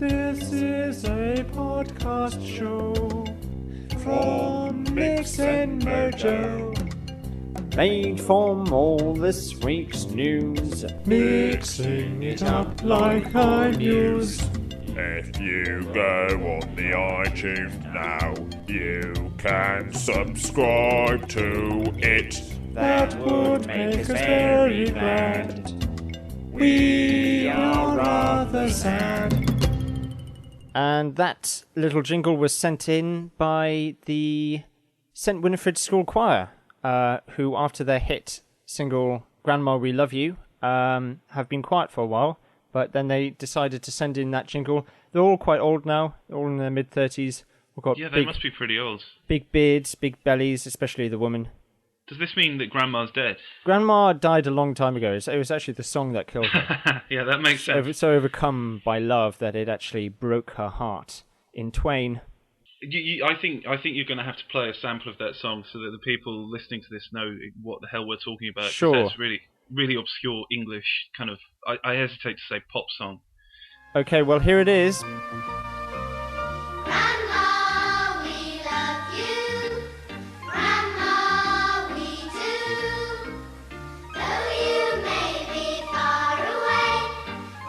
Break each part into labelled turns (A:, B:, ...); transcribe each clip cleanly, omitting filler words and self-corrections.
A: This is a podcast show from Mix and Mojo, made from all this week's news, mixing it up like I muse.
B: If you go on the iTunes now, you can subscribe to it.
A: That would make us very glad. We are rather sad.
C: And that little jingle was sent in by the St. Winifred School Choir, who, after their hit single Grandma We Love You, have been quiet for a while, but then they decided to send in that jingle. They're all quite old now, they're all in their mid-30s.
D: They must be pretty old.
C: Big beards, big bellies, especially the woman.
D: Does this mean that Grandma's dead?
C: Grandma died a long time ago. It was actually the song that killed her.
D: Yeah, that makes sense.
C: So overcome by love that it actually broke her heart in twain.
D: I think you're going to have to play a sample of that song so that the people listening to this know what the hell we're talking about.
C: Sure.
D: That's really, really obscure English kind of, I hesitate to say pop song.
C: Okay, well, here it is.
E: Grandma, we love you. Grandma, we do. Though you may be far away,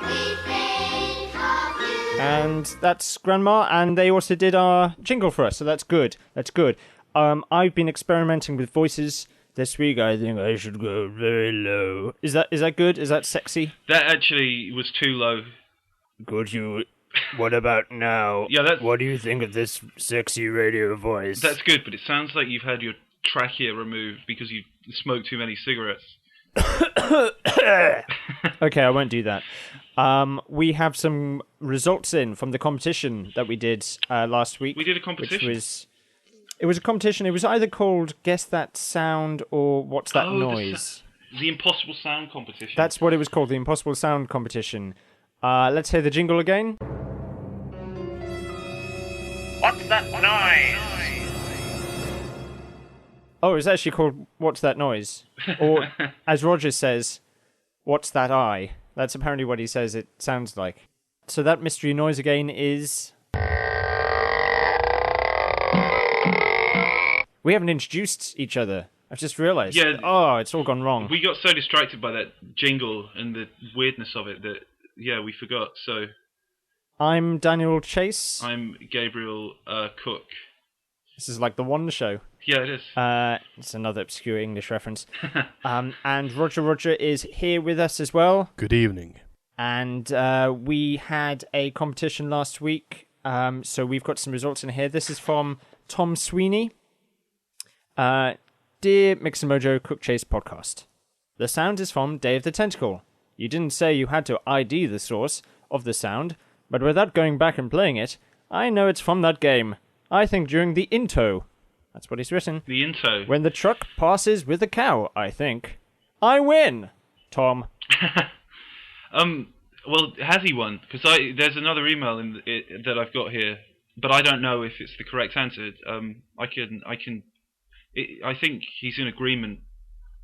E: we think of you.
C: And that's Grandma, and they also did our jingle for us, so that's good. That's good. I've been experimenting with voices this week. I think I should go very low. Is that good? Is that sexy?
D: That actually was too low.
C: Could you... What about now?
D: Yeah,
C: what do you think of this sexy radio voice?
D: That's good, but it sounds like you've had your trachea removed because you smoked too many cigarettes.
C: Okay, I won't do that. We have some results in from the competition that we did last week.
D: We did a competition?
C: It was a competition. It was either called Guess That Sound or What's That Noise?
D: The Impossible Sound Competition.
C: That's what it was called, the Impossible Sound Competition. Let's hear the jingle again.
F: What's that noise?
C: Oh, it's actually called What's That Noise? Or, as Roger says, What's That Eye? That's apparently what he says it sounds like. So that mystery noise again is... We haven't introduced each other. I've just realised.
D: Yeah.
C: Oh, it's all gone wrong.
D: We got so distracted by that jingle and the weirdness of it that, we forgot. So
C: I'm Daniel Chase.
D: I'm Gabriel Cook.
C: This is like the One Show.
D: Yeah, it is.
C: It's another obscure English reference. And Roger is here with us as well.
G: Good evening.
C: And we had a competition last week, so we've got some results in here. This is from Tom Sweeney. Dear Mix and Mojo Cook Chase podcast, the sound is from Day of the Tentacle. You didn't say you had to ID the source of the sound, but without going back and playing it, I know it's from that game. I think during the intro. That's what he's written.
D: The intro.
C: When the truck passes with the cow, I think. I win! Tom.
D: Well, has he won? Because there's another email that I've got here, but I don't know if it's the correct answer. I think he's in agreement,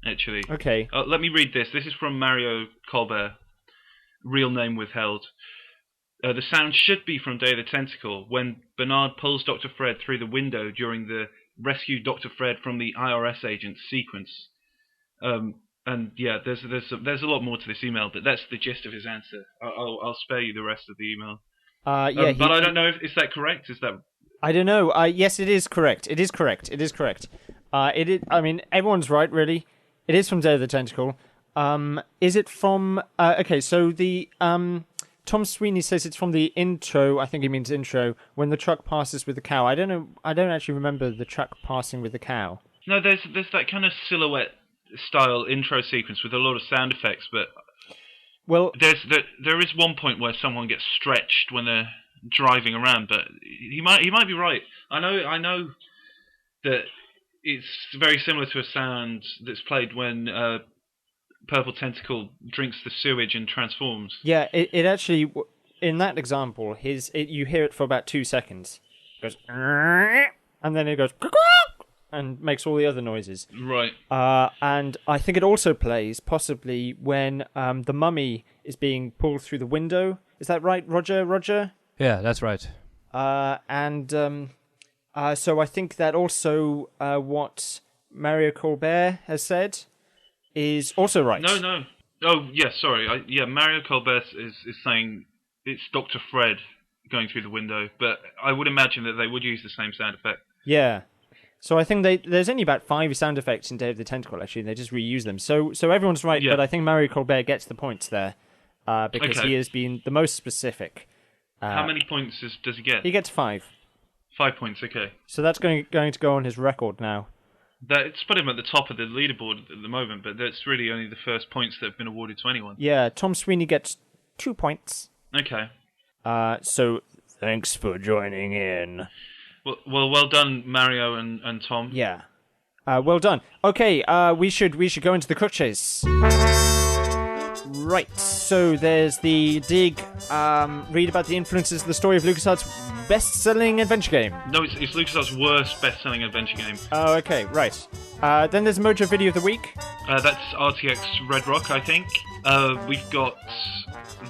D: actually.
C: Okay.
D: Let me read this. This is from Mario Colbert, real name withheld. The sound should be from Day of the Tentacle, when Bernard pulls Dr. Fred through the window during the rescue Dr. Fred from the IRS agent sequence. And yeah, there's a lot more to this email, but that's the gist of his answer. I'll spare you the rest of the email.
C: Yeah,
D: but I don't know is that correct? Is that...
C: I don't know. Yes, it is correct. It is correct. I mean, everyone's right, really. It is from Day of the Tentacle. Is it from... okay, so the... Tom Sweeney says it's from the intro, I think he means intro, when the truck passes with the cow. I don't know, I don't actually remember the truck passing with the cow.
D: No, there's that kind of silhouette-style intro sequence with a lot of sound effects, but...
C: Well...
D: There is one point where someone gets stretched when they're driving around, but he might be right. I know that it's very similar to a sound that's played when Purple Tentacle drinks the sewage and transforms.
C: Yeah, it actually, in that example, you hear it for about 2 seconds. It goes, and then it goes, and makes all the other noises.
D: Right.
C: And I think it also plays, possibly, when the mummy is being pulled through the window. Is that right, Roger?
G: Yeah, that's right.
C: So I think that also what Mario Colbert has said is also right.
D: No. Oh, yeah, sorry. Mario Colbert is saying it's Dr. Fred going through the window, but I would imagine that they would use the same sound effect.
C: Yeah. So I think there's only about 5 sound effects in Day of the Tentacle, actually. They just reuse them. So everyone's right,
D: Yeah.
C: but I think Mario Colbert gets the points there because
D: Okay.
C: he has been the most specific.
D: How many points does he get?
C: He gets 5.
D: 5 points, okay.
C: So that's going to go on his record now.
D: It's put him at the top of the leaderboard at the moment, but that's really only the first points that have been awarded to anyone.
C: Yeah, Tom Sweeney gets 2 points.
D: Okay.
C: So thanks for joining in.
D: Well done, Mario and Tom.
C: Yeah. Well done. Okay, we should go into the cook chase. Right, so there's the dig, read about the influences of the story of LucasArts' best-selling adventure game.
D: No, it's LucasArts' worst best-selling adventure game.
C: Oh, okay, right. Then there's Mojo Video of the Week.
D: That's RTX Red Rock, I think. We've got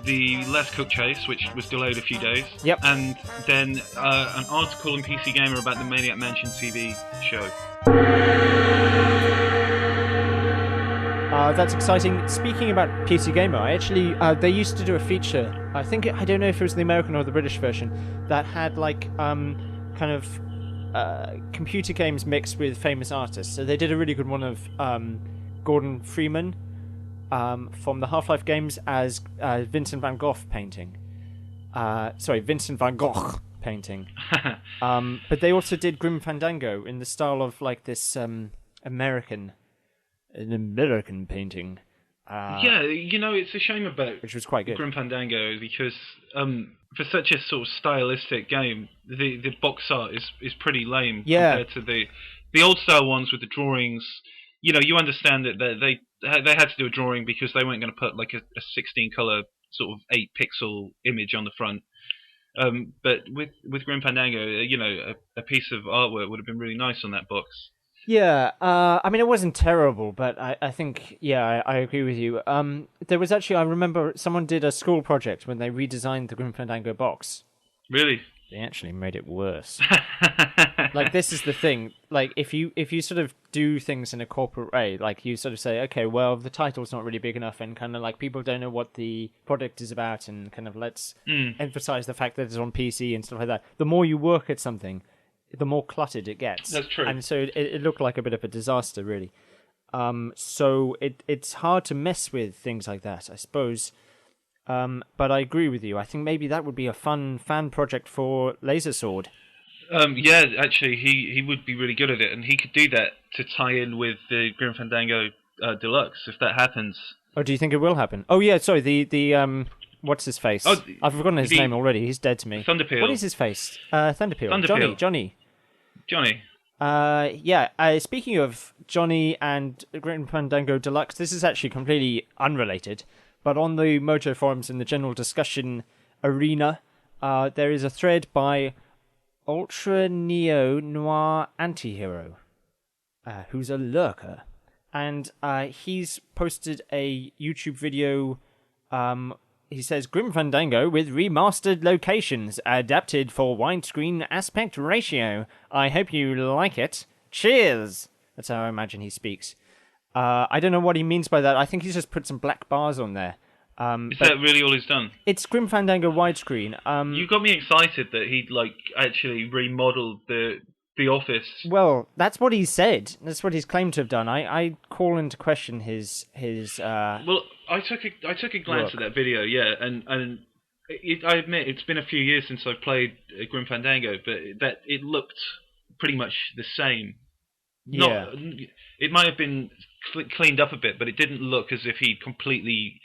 D: the Let's Cook Chase, which was delayed a few days.
C: Yep.
D: And then an article in PC Gamer about the Maniac Mansion TV show.
C: That's exciting. Speaking about PC Gamer, I actually they used to do a feature. I don't know if it was the American or the British version that had like kind of computer games mixed with famous artists. So they did a really good one of Gordon Freeman from the Half-Life games as Vincent van Gogh painting. Vincent van Gogh painting. But they also did Grim Fandango in the style of like this American painting.
D: It's a shame about
C: which was quite good.
D: Grim Fandango because for such a sort of stylistic game, the box art is pretty lame compared to the old style ones with the drawings. You know, you understand that they had to do a drawing because they weren't going to put like a 16 color sort of 8 pixel image on the front. But with Grim Fandango, a piece of artwork would have been really nice on that box.
C: Yeah, I mean, it wasn't terrible, but I think, I agree with you. There was actually, I remember someone did a school project when they redesigned the Grim Fandango box.
D: Really?
C: They actually made it worse. Like, this is the thing. Like, if you sort of do things in a corporate way, like you sort of say, okay, well, the title's not really big enough, and kind of like people don't know what the product is about, and kind of let's emphasize the fact that it's on PC and stuff like that. The more you work at something, the more cluttered it gets.
D: That's true.
C: And so it looked like a bit of a disaster, really. So it's hard to mess with things like that, I suppose. But I agree with you. I think maybe that would be a fun fan project for Laser Sword.
D: Actually, he would be really good at it, and he could do that to tie in with the Grim Fandango Deluxe, if that happens.
C: Oh, do you think it will happen? Oh, yeah, sorry, the what's his face?
D: Oh,
C: I've forgotten his name already. He's dead to me.
D: Thunderpeel.
C: What is his face? Thunderpeel.
D: Thunderpeel.
C: Johnny.
D: Johnny.
C: Speaking of Johnny and Grim Fandango Deluxe, this is actually completely unrelated, but on the Mojo forums in the general discussion arena, there is a thread by Ultra Neo Noir Antihero, who's a lurker, and he's posted a YouTube video. He says, Grim Fandango with remastered locations, adapted for widescreen aspect ratio. I hope you like it. Cheers! That's how I imagine he speaks. I don't know what he means by that. I think he's just put some black bars on there.
D: Is that really all he's done?
C: It's Grim Fandango widescreen.
D: You got me excited that he'd actually remodeled the office.
C: Well, that's what he said. That's what he's claimed to have done. I call into question his.
D: Well, I took a glance at that video, and I admit it's been a few years since I've played Grim Fandango, but that it looked pretty much the same.
C: Yeah.
D: It might have been cleaned up a bit, but it didn't look as if he'd completely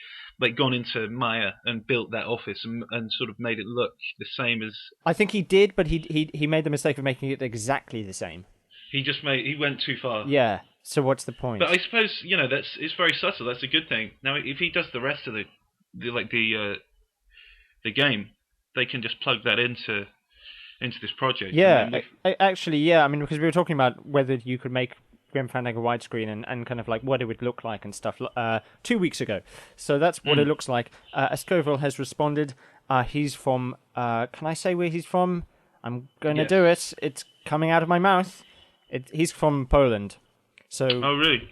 D: gone into Maya and built that office and sort of made it look the same as.
C: I think he did, but he made the mistake of making it exactly the same.
D: He went too far.
C: Yeah. So what's the point?
D: But I suppose it's very subtle. That's a good thing. Now, if he does the rest of the game, they can just plug that into this project.
C: Yeah, actually, yeah. I mean, because we were talking about whether you could make Grim Fandango widescreen and kind of like what it would look like and stuff 2 weeks ago. So that's what it looks like. Escoval has responded. He's from. Can I say where he's from? I'm going to
D: Yes.
C: do it. It's coming out of my mouth. He's from Poland. So
D: Oh, really?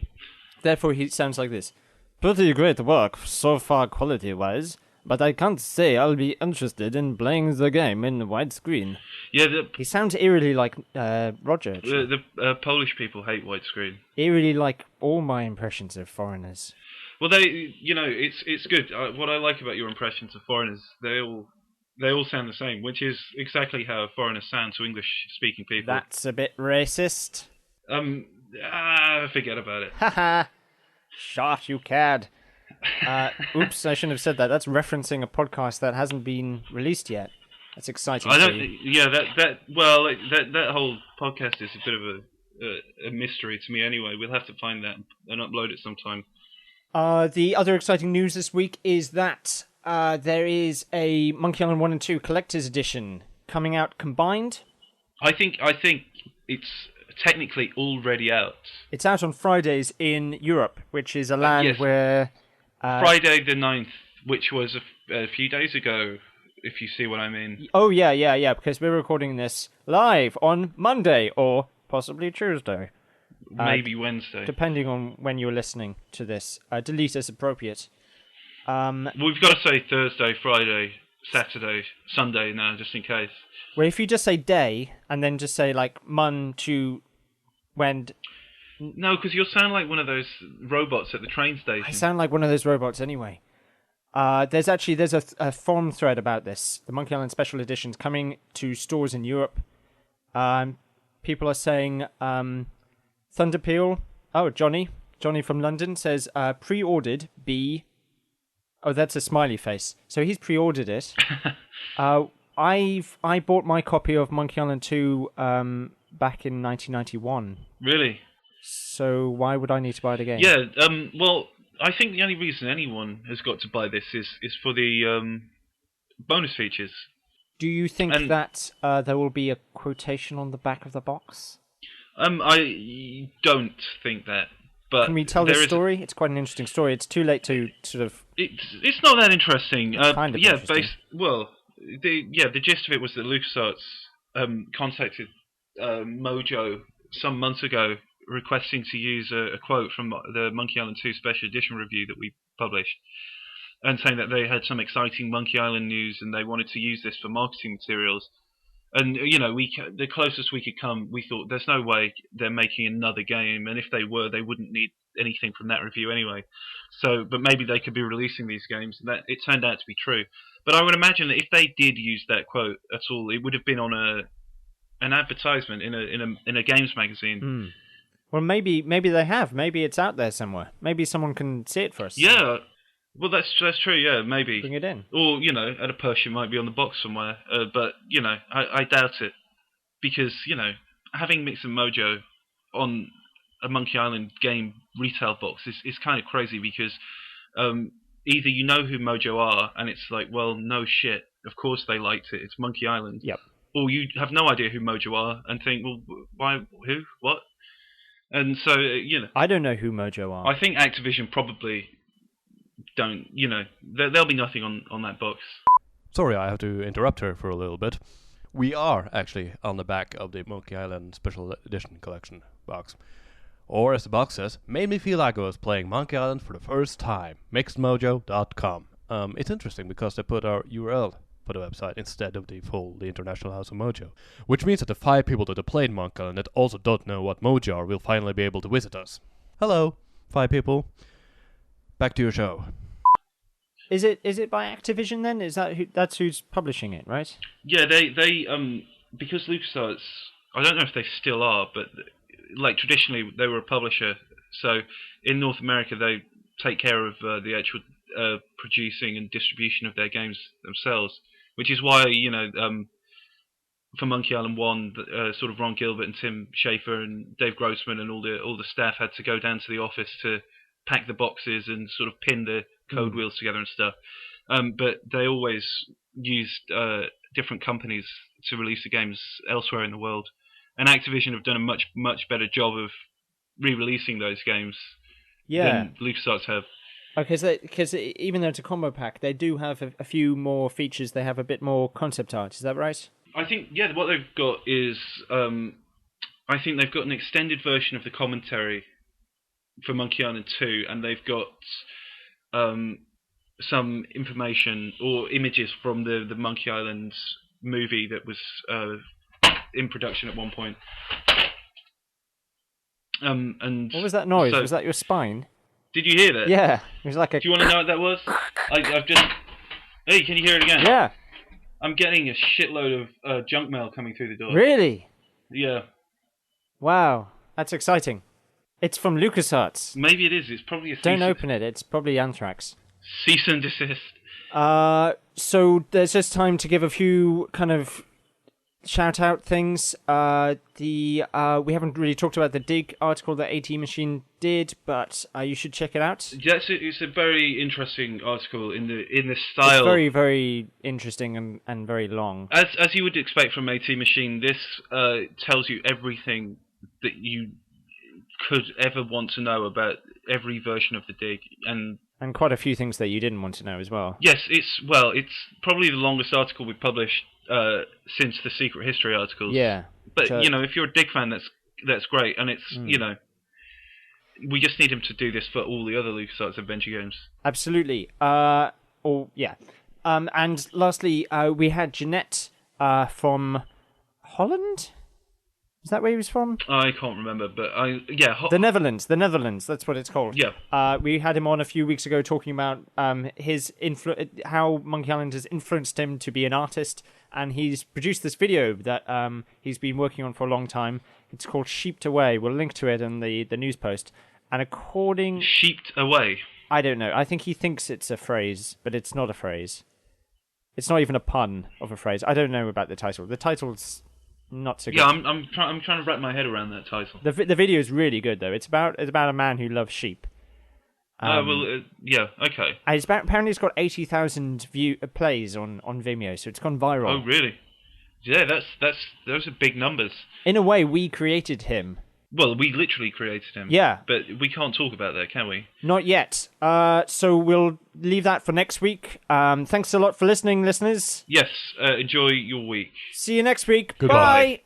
C: therefore he sounds like this. Pretty great work so far quality-wise, but I can't say I'll be interested in playing the game in widescreen.
D: Yeah,
C: He sounds eerily like Roger. Actually.
D: the Polish people hate widescreen.
C: Eerily like all my impressions of foreigners.
D: Well, it's good. What I like about your impressions of foreigners, they all sound the same, which is exactly how foreigners sound to English-speaking people.
C: That's a bit racist.
D: Forget about it.
C: Haha. Shot, you cad. Oops, I shouldn't have said that. That's referencing a podcast that hasn't been released yet. That's exciting.
D: I
C: for
D: don't.
C: you.
D: Yeah, that whole podcast is a bit of a mystery to me. Anyway, we'll have to find that and upload it sometime.
C: The other exciting news this week is that there is a Monkey Island 1 and 2 Collector's Edition coming out combined.
D: I think it's technically already out.
C: It's out on Fridays in Europe, which is a land
D: yes.
C: where...
D: Friday the 9th, which was a few days ago, if you see what I mean.
C: Oh, yeah, because we're recording this live on Monday or possibly Tuesday.
D: Maybe Wednesday.
C: Depending on when you're listening to this. Delete as appropriate.
D: We've got to say Thursday, Friday, Saturday, Sunday now, just in case.
C: Well, if you just say day, and then just say, like, Mon to when...
D: No, because you'll sound like one of those robots at the train station.
C: I sound like one of those robots anyway. There's a forum thread about this. The Monkey Island Special Edition's coming to stores in Europe. People are saying... Thunderpeel. Oh, Johnny from London says pre-ordered B. Oh, that's a smiley face. So he's pre-ordered it. I bought my copy of Monkey Island 2 back in 1991.
D: Really?
C: So why would I need to buy it again?
D: Yeah. Well, I think the only reason anyone has got to buy this is for the bonus features.
C: Do you think that there will be a quotation on the back of the box?
D: I don't think that. But
C: can we tell this story? It's quite an interesting story. It's too late to sort of...
D: It's not that interesting.
C: Kind of interesting.
D: The gist of it was that LucasArts contacted Mojo some months ago requesting to use a quote from the Monkey Island 2 Special Edition review that we published, and saying that they had some exciting Monkey Island news and they wanted to use this for marketing materials. And, the closest we could come, we thought there's no way they're making another game, and if they were, they wouldn't need anything from that review anyway. So, but maybe they could be releasing these games, and that it turned out to be true. But I would imagine that if they did use that quote at all, it would have been on an advertisement in a games magazine.
C: Well, maybe they have. Maybe it's out there somewhere. Maybe someone can see it for us.
D: Yeah. Well, that's true, yeah, maybe.
C: Bring it in.
D: Or, at a push, it might be on the box somewhere. But, I doubt it. Because, having Mix and Mojo on a Monkey Island game retail box is kind of crazy because either you know who Mojo are, and it's like, well, no shit, of course they liked it, it's Monkey Island.
C: Yep.
D: Or you have no idea who Mojo are, and think, well, why, who, what? And so,
C: I don't know who Mojo are.
D: I think Activision probably... don't, there'll be nothing on that box.
G: Sorry, I have to interrupt her for a little bit. We are actually on the back of the Monkey Island Special Edition Collection box. Or as the box says, made me feel like I was playing Monkey Island for the first time. Mixedmojo.com. It's interesting because they put our URL for the website instead of the International House of Mojo. Which means that the 5 people that have played Monkey Island that also don't know what Mojo are will finally be able to visit us. Hello, 5 people. Back to your show.
C: Is it by Activision then? That's who's publishing it, right?
D: Yeah, they because LucasArts, I don't know if they still are, but like traditionally they were a publisher. So in North America they take care of the actual producing and distribution of their games themselves, which is why for Monkey Island 1, sort of Ron Gilbert and Tim Schafer and Dave Grossman and all the staff had to go down to the office to pack the boxes and sort of pin the code wheels together and stuff. But they always used different companies to release the games elsewhere in the world. And Activision have done a much better job of re-releasing those games than LucasArts have.
C: Because even though it's a combo pack, they do have a few more features. They have a bit more concept art. Is that right?
D: I think, yeah, what they've got is, I think they've got an extended version of the commentary for Monkey Island 2, and they've got some information or images from the Monkey Island movie that was in production at one point. And
C: what was that noise?
D: so-
C: Was that your spine?
D: Did you hear that?
C: Yeah, it was like a.
D: Do you want to know what that was? I've just... Hey, can you hear it again?
C: Yeah,
D: I'm getting a shitload of junk mail coming through the door.
C: really?
D: Yeah.
C: Wow, that's exciting. It's from LucasArts.
D: Maybe it is. It's probably a
C: Don't open it. It's probably Anthrax.
D: cease and desist.
C: So there's just time to give a few kind of shout out things. We haven't really talked about the Dig article that LucasArts Machine did, but you should check it out.
D: Yes, it's a very interesting article in the style.
C: It's very, very interesting and very long.
D: As you would expect from LucasArts Machine, this tells you everything that you could ever want to know about every version of the Dig, and
C: quite a few things that you didn't want to know as well.
D: yes, it's probably the longest article we've published since the Secret History articles.
C: Yeah.
D: But
C: So-
D: if you're a Dig fan, that's great, and it's we just need him to do this for all the other LucasArts adventure games.
C: Absolutely. And lastly, we had Jeanette from Holland. Is that where he was from?
D: I can't remember, but
C: The Netherlands. The Netherlands. That's what it's called.
D: Yeah.
C: We had him on a few weeks ago talking about his how Monkey Island has influenced him to be an artist, and he's produced this video that he's been working on for a long time. It's called Sheeped Away. We'll link to it in the news post. And according...
D: Sheeped away.
C: I don't know. I think he thinks it's a phrase, but it's not a phrase. It's not even a pun of a phrase. I don't know about the title. The title's not so good.
D: Yeah, I'm trying to wrap my head around that title.
C: The video is really good though. It's about a man who loves sheep.
D: Yeah, okay.
C: And apparently it's got 80,000 plays on Vimeo, so it's gone viral.
D: Oh, really? Yeah, those are big numbers.
C: In a way, we created him.
D: Well, we literally created him.
C: Yeah.
D: But we can't talk about that, can we?
C: Not yet. So we'll leave that for next week. Thanks a lot for listening, listeners.
D: Yes, enjoy your week.
C: See you next week.
G: Goodbye.
C: Bye.